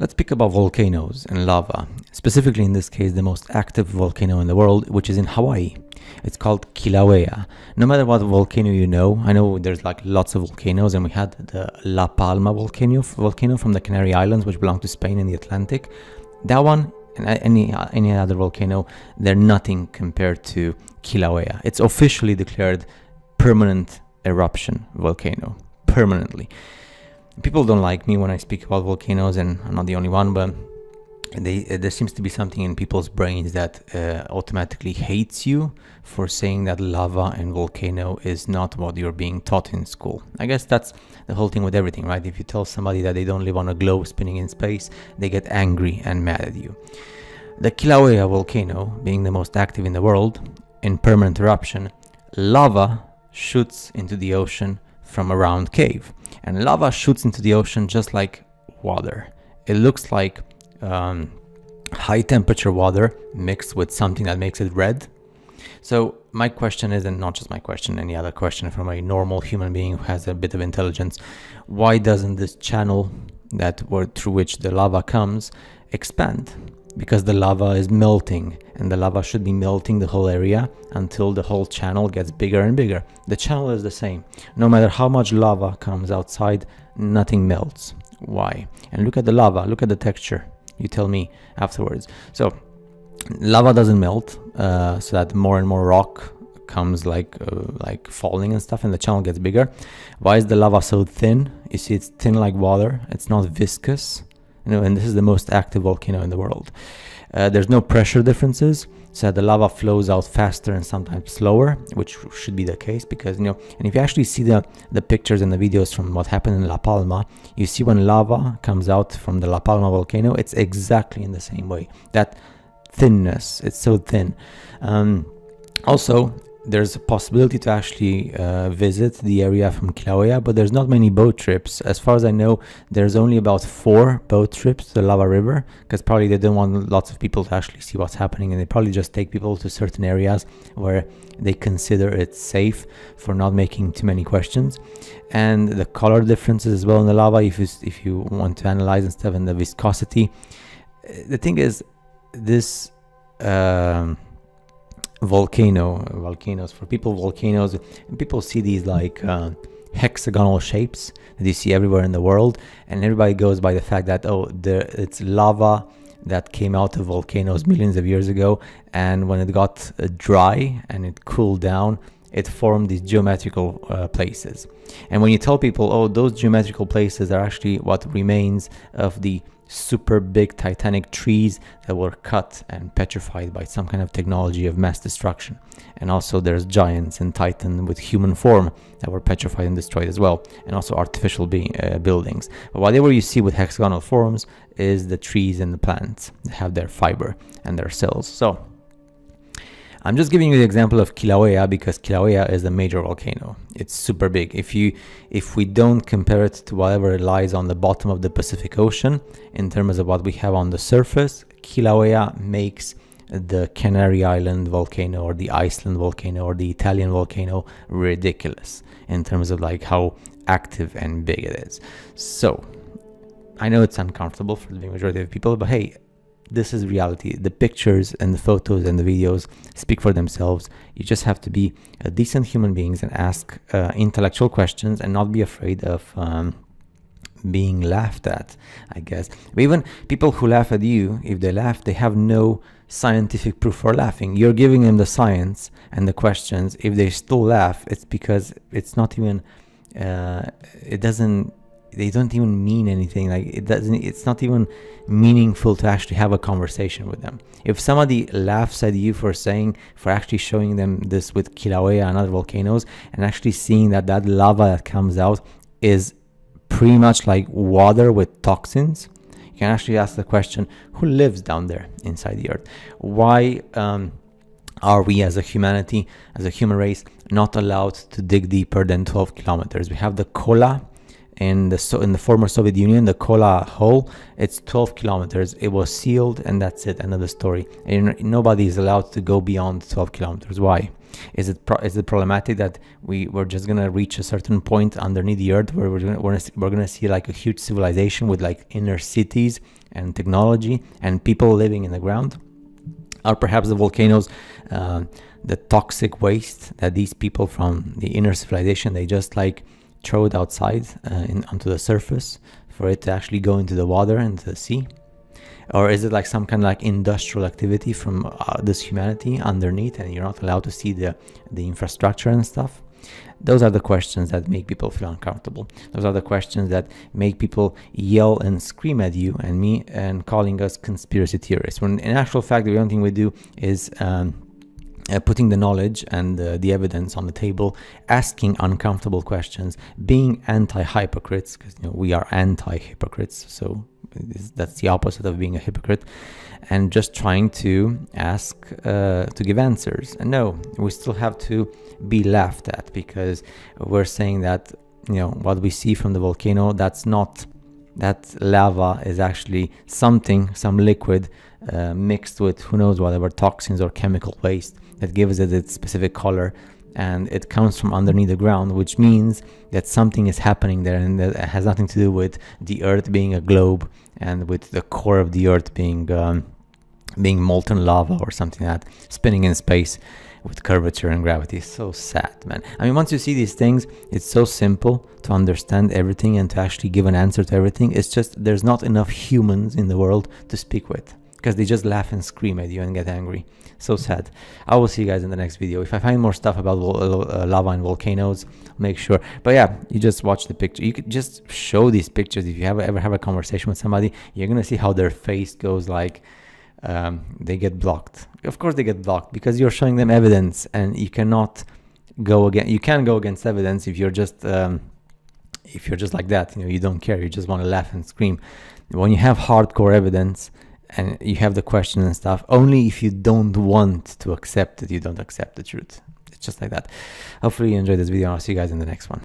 Let's speak about volcanoes and lava, specifically in this case the most active volcano in the world, which is in Hawaii. It's called Kilauea. No matter what volcano you know, I know there's like lots of volcanoes, and we had the La Palma volcano from the Canary Islands, which belong to Spain in the Atlantic. That one and any other volcano, they're nothing compared to Kilauea. It's officially declared permanent eruption volcano, permanently. People don't like me when I speak about volcanoes, and I'm not the only one, but there seems to be something in people's brains that automatically hates you for saying that lava and volcano is not what you're being taught in school. I guess that's the whole thing with everything, right? If you tell somebody that they don't live on a globe spinning in space, they get angry and mad at you. The Kilauea volcano, being the most active in the world, in permanent eruption, lava shoots into the ocean from a round cave. And lava shoots into the ocean just like water. It looks like high temperature water mixed with something that makes it red. So my question is, and not just my question, any other question from a normal human being who has a bit of intelligence, why doesn't this channel through which the lava comes expand? Because the lava is melting, and the lava should be melting the whole area until the whole channel gets bigger and bigger. The channel is the same. No matter how much lava comes outside, nothing melts. Why? And look at the lava, look at the texture. You tell me afterwards. So lava doesn't melt, so that more and more rock comes like falling and stuff, and the channel gets bigger. Why is the lava so thin? You see, it's thin like water. It's not viscous. And this is the most active volcano in the world. There's no pressure differences, so the lava flows out faster and sometimes slower, which should be the case because, and if you actually see the pictures and the videos from what happened in La Palma, you see when lava comes out from the La Palma volcano, it's exactly in the same way. That thinness, it's so thin. Also, there's a possibility to actually visit the area from Kilauea, but there's not many boat trips. As far as I know, there's only about 4 boat trips to the Lava River, because probably they don't want lots of people to actually see what's happening, and they probably just take people to certain areas where they consider it safe for not making too many questions. And the color differences as well in the lava, if you want to analyze and stuff, and the viscosity. The thing is, this volcanoes, people see these like hexagonal shapes that you see everywhere in the world, and everybody goes by the fact that it's lava that came out of volcanoes millions of years ago, and when it got dry and it cooled down, it formed these geometrical places. And when you tell people, those geometrical places are actually what remains of the super big titanic trees that were cut and petrified by some kind of technology of mass destruction. And also there's giants and titan with human form that were petrified and destroyed as well, and also artificial buildings. But whatever you see with hexagonal forms is the trees and the plants that have their fiber and their cells. So I'm just giving you the example of Kilauea because Kilauea is a major volcano. It's super big. If we don't compare it to whatever lies on the bottom of the Pacific Ocean in terms of what we have on the surface, Kilauea makes the Canary Island volcano or the Iceland volcano or the Italian volcano ridiculous in terms of like how active and big it is. So I know it's uncomfortable for the majority of people, but hey, this is reality. The pictures and the photos and the videos speak for themselves. You just have to be a decent human beings and ask intellectual questions and not be afraid of being laughed at, I guess. But even people who laugh at you, if they laugh, they have no scientific proof for laughing. You're giving them the science and the questions. If they still laugh, it's because it's not even, they don't even mean anything. Like it's not even meaningful to actually have a conversation with them. If somebody laughs at you for actually showing them this with Kilauea and other volcanoes, and actually seeing that lava that comes out is pretty much like water with toxins, you can actually ask the question, who lives down there inside the earth? Why are we as a humanity, as a human race, not allowed to dig deeper than 12 kilometers? We have the Kola in the former Soviet Union, the Kola hole. It's 12 kilometers. It was sealed, and that's it. Another story. And nobody is allowed to go beyond 12 kilometers. Why? Is it problematic that we're just gonna reach a certain point underneath the earth where we're gonna see like a huge civilization with like inner cities and technology and people living in the ground? Or perhaps the volcanoes, the toxic waste that these people from the inner civilization, they just like throw it outside onto the surface for it to actually go into the water and the sea? Or is it like some kind of like industrial activity from this humanity underneath, and you're not allowed to see the infrastructure and stuff? Those are the questions that make people feel uncomfortable. Those are the questions that make people yell and scream at you and me and calling us conspiracy theorists. When in actual fact, the only thing we do is putting the knowledge and the evidence on the table, asking uncomfortable questions, being anti-hypocrites, because we are anti-hypocrites, so that's the opposite of being a hypocrite, and just trying to ask to give answers. And no, we still have to be laughed at, because we're saying that what we see from the volcano, that lava is actually some liquid mixed with who knows whatever toxins or chemical waste that gives it its specific color, and it comes from underneath the ground, which means that something is happening there, and that has nothing to do with the earth being a globe and with the core of the earth being molten lava or something like that, spinning in space with curvature and gravity. It's so sad, man. I mean, once you see these things, it's so simple to understand everything and to actually give an answer to everything. It's just there's not enough humans in the world to speak with, because they just laugh and scream at you and get angry. So sad. I will see you guys in the next video. If I find more stuff about lava and volcanoes, make sure. But yeah, you just watch the picture. You could just show these pictures. If you ever have a conversation with somebody, you're gonna see how their face goes like they get blocked. Of course they get blocked, because you're showing them evidence, and you cannot go against. You can't go against evidence if you're just like that. You don't care. You just want to laugh and scream. When you have hardcore evidence and you have the question and stuff, only if you don't want to accept it, you don't accept the truth. It's just like that. Hopefully you enjoyed this video, and I'll see you guys in the next one.